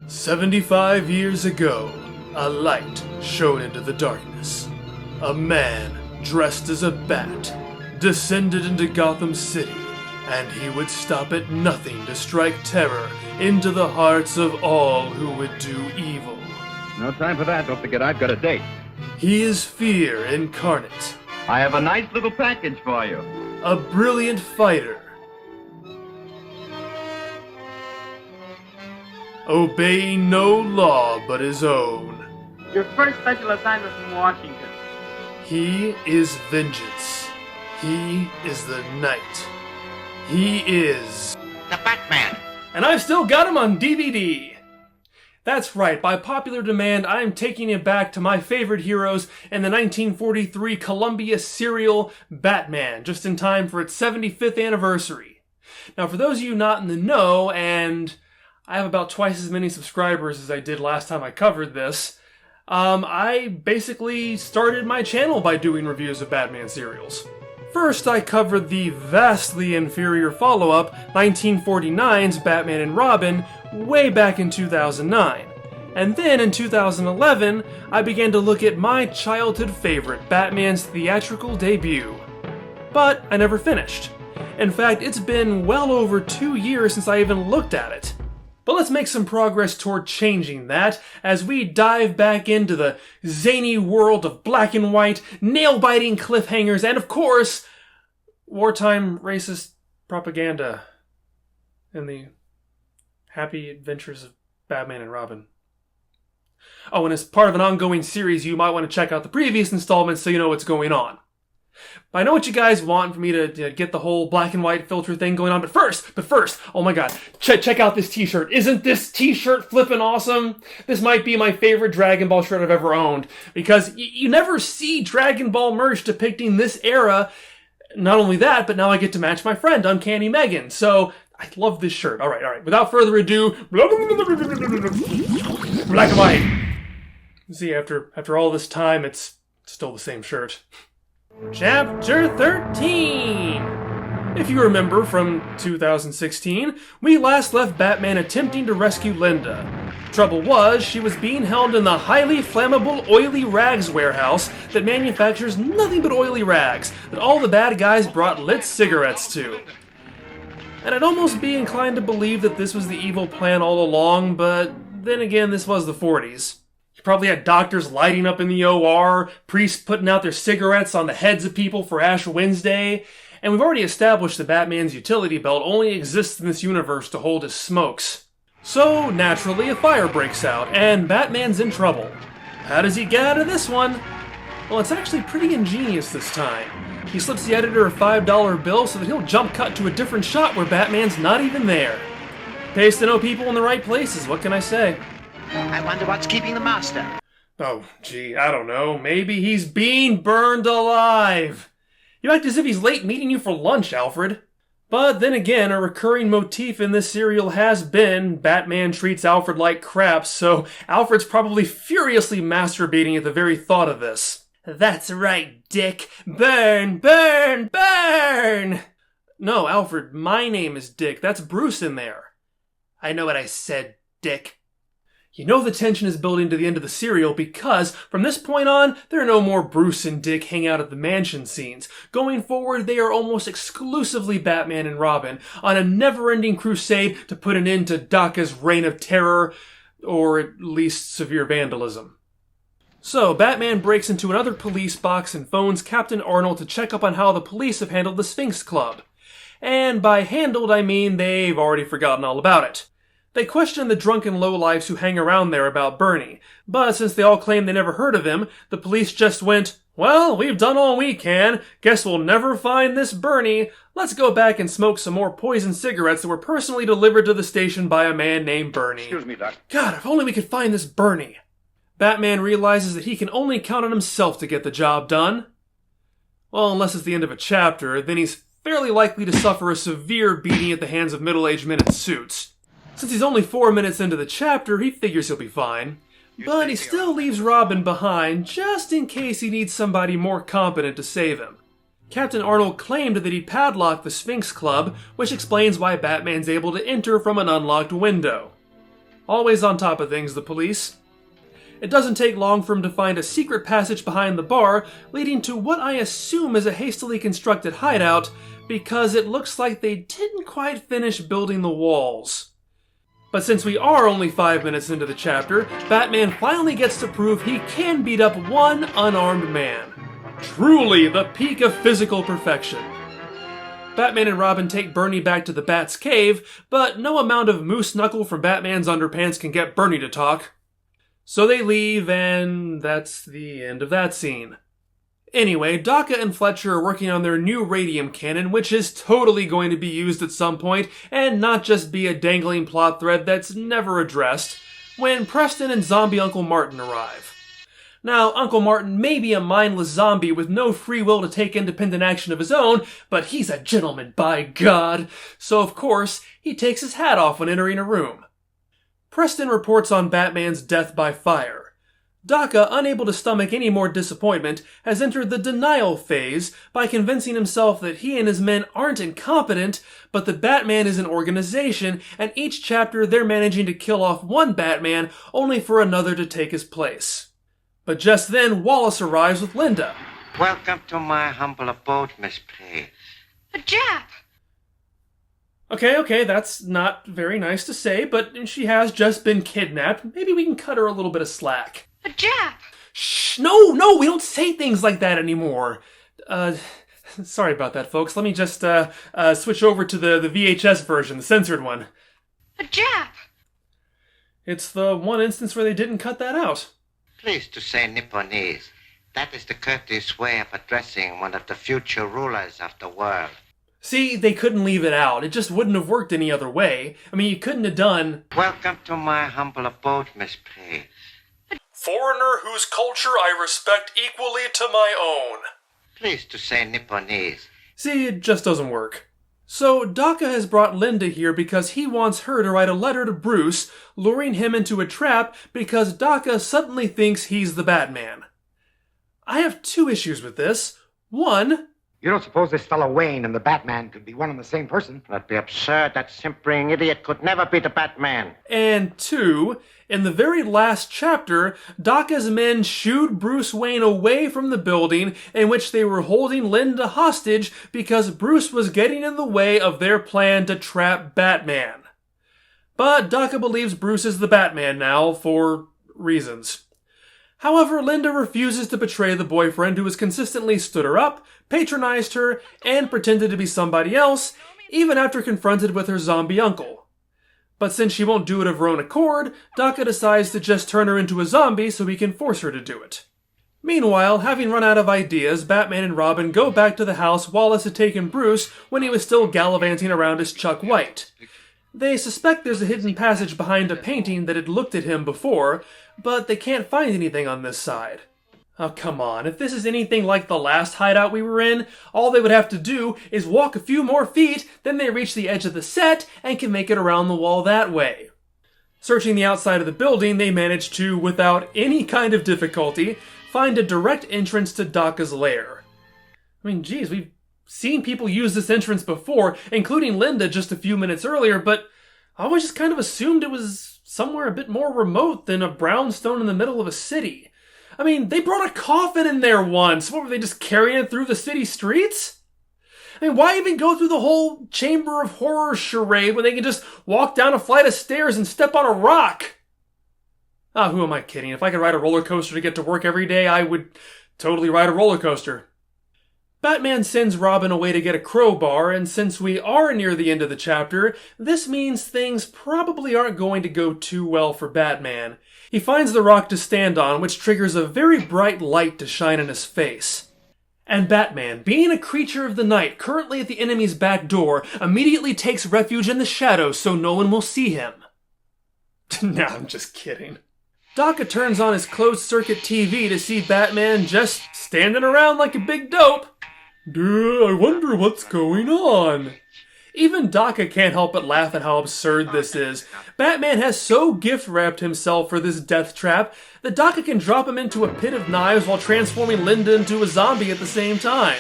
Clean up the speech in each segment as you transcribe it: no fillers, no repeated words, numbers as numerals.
75 years ago, a light shone into the darkness. A man dressed as a bat descended into Gotham City, and he would stop at nothing to strike terror into the hearts of all who would do evil. No time for that. Don't forget I've got a date. He is fear incarnate, I have a nice little package for you. a brilliant fighter, obeying no law but his own. Your first special assignment from Washington. He is vengeance. He is the night. He is... The Batman. And I've still got him on DVD! That's right, by popular demand, I'm taking it back to my favorite heroes in the 1943 Columbia serial Batman, just in time for its 75th anniversary. Now, for those of you not in the know, and I have about twice as many subscribers as I did last time I covered this, I basically started my channel by doing reviews of Batman serials. First, I covered the vastly inferior follow-up, 1949's Batman and Robin, way back in 2009. And then in 2011, I began to look at my childhood favorite, Batman's theatrical debut. But I never finished. In fact, it's been well over 2 years since I even looked at it. But let's make some progress toward changing that as we dive back into the zany world of black and white, nail-biting cliffhangers, and of course, wartime racist propaganda in the happy adventures of Batman and Robin. Oh, and as part of an ongoing series, you might want to check out the previous installments so you know what's going on. But I know what you guys want for me to get the whole black and white filter thing going on, but first, oh my god, check out this t-shirt. Isn't this t-shirt flippin' awesome? This might be my favorite Dragon Ball shirt I've ever owned, because you never see Dragon Ball merch depicting this era. Not only that, but now I get to match my friend, Uncanny Megan, so I love this shirt. Alright, without further ado, black and white. See, after all this time, it's still the same shirt. Chapter 13! If you remember from 2016, we last left Batman attempting to rescue Linda. Trouble was, she was being held in the highly flammable oily rags warehouse that manufactures nothing but oily rags that all the bad guys brought lit cigarettes to. And I'd almost be inclined to believe that this was the evil plan all along, but then again, this was the 40s. Probably had doctors lighting up in the OR, priests putting out their cigarettes on the heads of people for Ash Wednesday, and we've already established that Batman's utility belt only exists in this universe to hold his smokes. So, naturally, a fire breaks out, and Batman's in trouble. How does he get out of this one? Well, it's actually pretty ingenious this time. He slips the editor a $5 bill so that he'll jump cut to a different shot where Batman's not even there. Pays to know people in the right places, what can I say? I wonder what's keeping the master. Oh, gee, I don't know. Maybe he's being burned alive. You act as if he's late meeting you for lunch, Alfred. But then again, a recurring motif in this serial has been Batman treats Alfred like crap, so Alfred's probably furiously masturbating at the very thought of this. That's right, Dick. Burn, burn, burn! No, Alfred, my name is Dick. That's Bruce in there. I know what I said, Dick. You know the tension is building to the end of the serial because, from this point on, there are no more Bruce and Dick hang out at the mansion scenes. Going forward, they are almost exclusively Batman and Robin, on a never-ending crusade to put an end to Daka's reign of terror, or at least severe vandalism. So, Batman breaks into another police box and phones Captain Arnold to check up on how the police have handled the Sphinx Club. And by handled, I mean they've already forgotten all about it. They question the drunken lowlifes who hang around there about Bernie, but since they all claim they never heard of him, the police just went, well, we've done all we can, guess we'll never find this Bernie, let's go back and smoke some more poison cigarettes that were personally delivered to the station by a man named Bernie. Excuse me, Doc. God, if only we could find this Bernie. Batman realizes that he can only count on himself to get the job done. Well, unless it's the end of a chapter, then he's fairly likely to suffer a severe beating at the hands of middle-aged men in suits. Since he's only 4 minutes into the chapter, he figures he'll be fine. But he still leaves Robin behind, just in case he needs somebody more competent to save him. Captain Arnold claimed that he padlocked the Sphinx Club, which explains why Batman's able to enter from an unlocked window. Always on top of things, the police. It doesn't take long for him to find a secret passage behind the bar, leading to what I assume is a hastily constructed hideout, because it looks like they didn't quite finish building the walls. But since we are only 5 minutes into the chapter, Batman finally gets to prove he can beat up one unarmed man. Truly the peak of physical perfection. Batman and Robin take Bernie back to the Bat's cave, but no amount of moose knuckle from Batman's underpants can get Bernie to talk. So they leave, and that's the end of that scene. Anyway, Daka and Fletcher are working on their new radium cannon, which is totally going to be used at some point, and not just be a dangling plot thread that's never addressed, when Preston and zombie Uncle Martin arrive. Now, Uncle Martin may be a mindless zombie with no free will to take independent action of his own, but he's a gentleman, by God! So of course, he takes his hat off when entering a room. Preston reports on Batman's death by fire. Daka, unable to stomach any more disappointment, has entered the denial phase by convincing himself that he and his men aren't incompetent, but that Batman is an organization, and each chapter they're managing to kill off one Batman only for another to take his place. But just then, Wallace arrives with Linda. Welcome to my humble abode, Miss Please. A Jap! Okay, that's not very nice to say, but she has just been kidnapped. Maybe we can cut her a little bit of slack. A Jap! Shh, no, we don't say things like that anymore. Sorry about that, folks. Let me just, switch over to the VHS version, the censored one. A Jap! It's the one instance where they didn't cut that out. Please to say Nipponese. That is the courteous way of addressing one of the future rulers of the world. See, they couldn't leave it out. It just wouldn't have worked any other way. I mean, you couldn't have done... Welcome to my humble abode, Miss Please. Foreigner whose culture I respect equally to my own. Please to say Nipponese. See, it just doesn't work. So, Daka has brought Linda here because he wants her to write a letter to Bruce, luring him into a trap because Daka suddenly thinks he's the Batman. I have 2 issues with this. 1... You don't suppose this fellow Wayne and the Batman could be one and the same person? That'd be absurd. That simpering idiot could never be the Batman. And 2, in the very last chapter, Daka's men shooed Bruce Wayne away from the building in which they were holding Linda hostage because Bruce was getting in the way of their plan to trap Batman. But Daka believes Bruce is the Batman now, for reasons. However, Linda refuses to betray the boyfriend who has consistently stood her up, patronized her, and pretended to be somebody else, even after confronted with her zombie uncle. But since she won't do it of her own accord, Daka decides to just turn her into a zombie so he can force her to do it. Meanwhile, having run out of ideas, Batman and Robin go back to the house Wallace had taken Bruce when he was still gallivanting around as Chuck White. They suspect there's a hidden passage behind a painting that had looked at him before, but they can't find anything on this side. Oh, come on. If this is anything like the last hideout we were in, all they would have to do is walk a few more feet, then they reach the edge of the set and can make it around the wall that way. Searching the outside of the building, they manage to, without any kind of difficulty, find a direct entrance to Daka's lair. I mean, geez, we've seen people use this entrance before, including Linda just a few minutes earlier, but I always just kind of assumed it was somewhere a bit more remote than a brownstone in the middle of a city. I mean, they brought a coffin in there once. What, were they just carrying it through the city streets? I mean, why even go through the whole Chamber of Horror charade when they can just walk down a flight of stairs and step on a rock? Ah, who am I kidding? If I could ride a roller coaster to get to work every day, I would totally ride a roller coaster. Batman sends Robin away to get a crowbar, and since we are near the end of the chapter, this means things probably aren't going to go too well for Batman. He finds the rock to stand on, which triggers a very bright light to shine in his face. And Batman, being a creature of the night currently at the enemy's back door, immediately takes refuge in the shadows so no one will see him. Nah, I'm just kidding. Daka turns on his closed-circuit TV to see Batman just standing around like a big dope. Duh, I wonder what's going on. Even Daka can't help but laugh at how absurd this is. Batman has so gift-wrapped himself for this death trap that Daka can drop him into a pit of knives while transforming Linda into a zombie at the same time.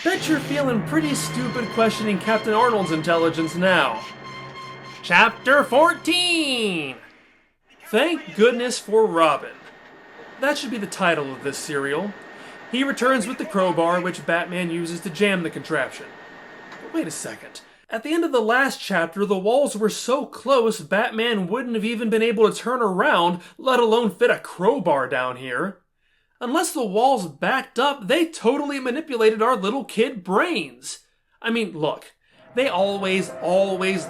Bet you're feeling pretty stupid questioning Captain Arnold's intelligence now. Chapter 14! Thank goodness for Robin. That should be the title of this serial. He returns with the crowbar, which Batman uses to jam the contraption. But wait a second. At the end of the last chapter, the walls were so close, Batman wouldn't have even been able to turn around, let alone fit a crowbar down here. Unless the walls backed up, they totally manipulated our little kid brains. I mean, look, they always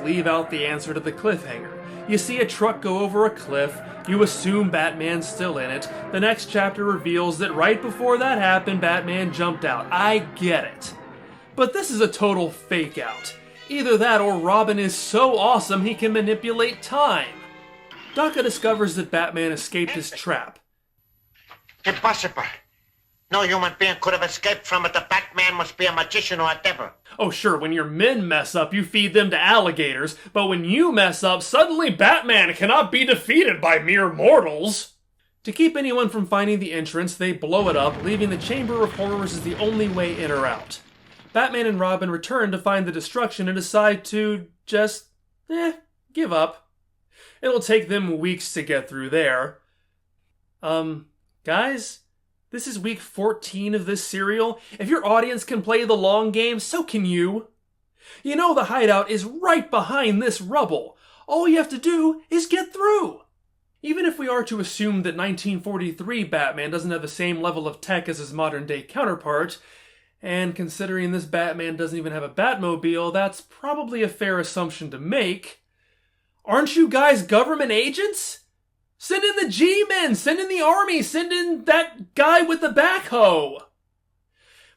leave out the answer to the cliffhanger. You see a truck go over a cliff, you assume Batman's still in it. The next chapter reveals that right before that happened, Batman jumped out. I get it. But this is a total fake out. Either that or Robin is so awesome he can manipulate time. Daka discovers that Batman escaped his trap. Impossible. No human being could have escaped from it. The Batman must be a magician or a devil. Oh sure, when your men mess up, you feed them to alligators, but when you mess up, suddenly Batman cannot be defeated by mere mortals. To keep anyone from finding the entrance, they blow it up, leaving the Chamber of Horrors as the only way in or out. Batman and Robin return to find the destruction and decide to just, give up. It'll take them weeks to get through there. Guys? This is week 14 of this serial. If your audience can play the long game, so can you. You know the hideout is right behind this rubble. All you have to do is get through. Even if we are to assume that 1943 Batman doesn't have the same level of tech as his modern-day counterpart, and considering this Batman doesn't even have a Batmobile, that's probably a fair assumption to make. Aren't you guys government agents? Send in the G-Men! Send in the army! Send in that guy with the backhoe!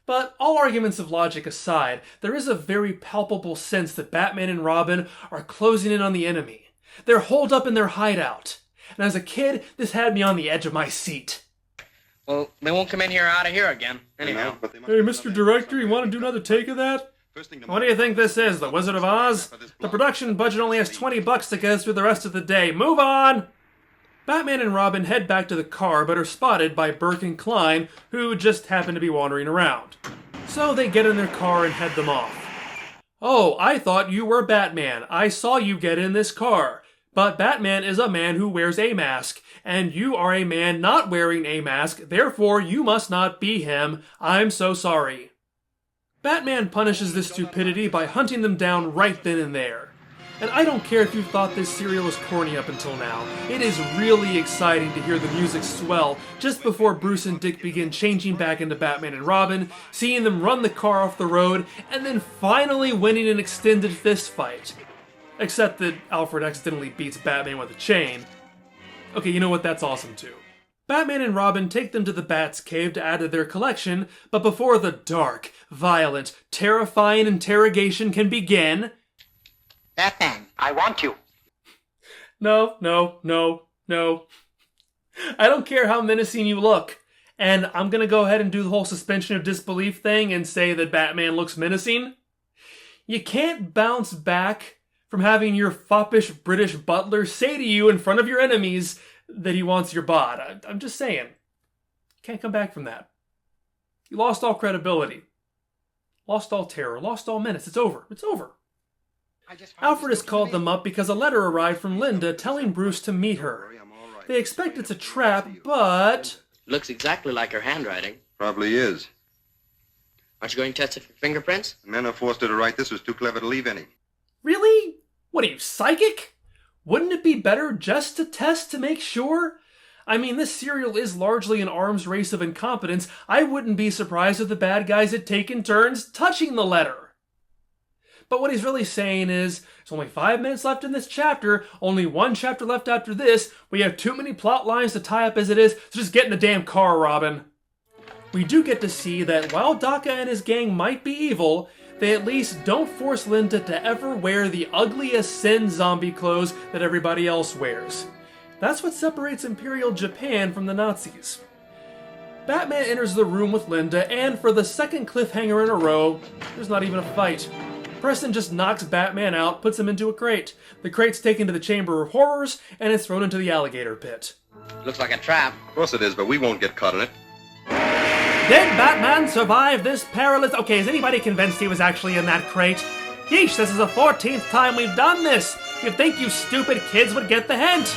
But all arguments of logic aside, there is a very palpable sense that Batman and Robin are closing in on the enemy. They're holed up in their hideout. And as a kid, this had me on the edge of my seat. Well, they won't come in here out of here again. Anyhow. Hey, Mr. Director, you want to do another take of that? What do you think this is, The Wizard of Oz? The production budget only has $20 to get us through the rest of the day. Move on! Batman and Robin head back to the car, but are spotted by Burke and Klein, who just happen to be wandering around. So they get in their car and head them off. Oh, I thought you were Batman. I saw you get in this car. But Batman is a man who wears a mask, and you are a man not wearing a mask, therefore you must not be him. I'm so sorry. Batman punishes this stupidity by hunting them down right then and there. And I don't care if you thought this serial was corny up until now. It is really exciting to hear the music swell just before Bruce and Dick begin changing back into Batman and Robin, seeing them run the car off the road, and then finally winning an extended fist fight. Except that Alfred accidentally beats Batman with a chain. Okay, you know what? That's awesome too. Batman and Robin take them to the Bat's Cave to add to their collection, but before the dark, violent, terrifying interrogation can begin... Batman, I want you. No. I don't care how menacing you look. And I'm gonna go ahead and do the whole suspension of disbelief thing and say that Batman looks menacing. You can't bounce back from having your foppish British butler say to you in front of your enemies that he wants your bod. I'm just saying. Can't come back from that. You lost all credibility. Lost all terror. Lost all menace. It's over. It's over. Alfred has called them up because a letter arrived from Linda telling Bruce to meet her. They expect it's a trap, but... Looks exactly like her handwriting. Probably is. Aren't you going to test it for fingerprints? The man who forced her to write this was too clever to leave any. Really? What are you, psychic? Wouldn't it be better just to test to make sure? I mean, this serial is largely an arms race of incompetence. I wouldn't be surprised if the bad guys had taken turns touching the letter. But what he's really saying is, there's only 5 minutes left in this chapter, only 1 chapter left after this, we have too many plot lines to tie up as it is, so just get in the damn car, Robin. We do get to see that while Daka and his gang might be evil, they at least don't force Linda to ever wear the ugliest sin zombie clothes that everybody else wears. That's what separates Imperial Japan from the Nazis. Batman enters the room with Linda, and for the second cliffhanger in a row, there's not even a fight. Preston just knocks Batman out, puts him into a crate. The crate's taken to the Chamber of Horrors, and it's thrown into the alligator pit. Looks like a trap. Of course it is, but we won't get caught in it. Did Batman survive this perilous... Okay, is anybody convinced he was actually in that crate? Yeesh, this is the 14th time we've done this! You'd think you stupid kids would get the hint!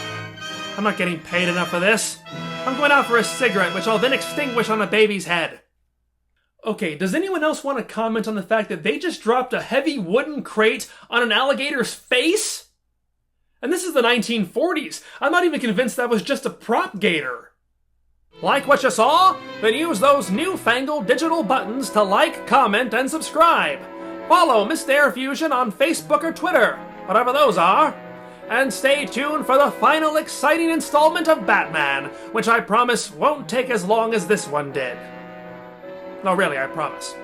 I'm not getting paid enough for this. I'm going out for a cigarette, which I'll then extinguish on a baby's head. Okay, does anyone else want to comment on the fact that they just dropped a heavy wooden crate on an alligator's face? And this is the 1940s. I'm not even convinced that was just a prop gator. Like what you saw? Then use those newfangled digital buttons to like, comment, and subscribe. Follow Missed Air Fusion on Facebook or Twitter, whatever those are. And stay tuned for the final exciting installment of Batman, which I promise won't take as long as this one did. No, really, I promise.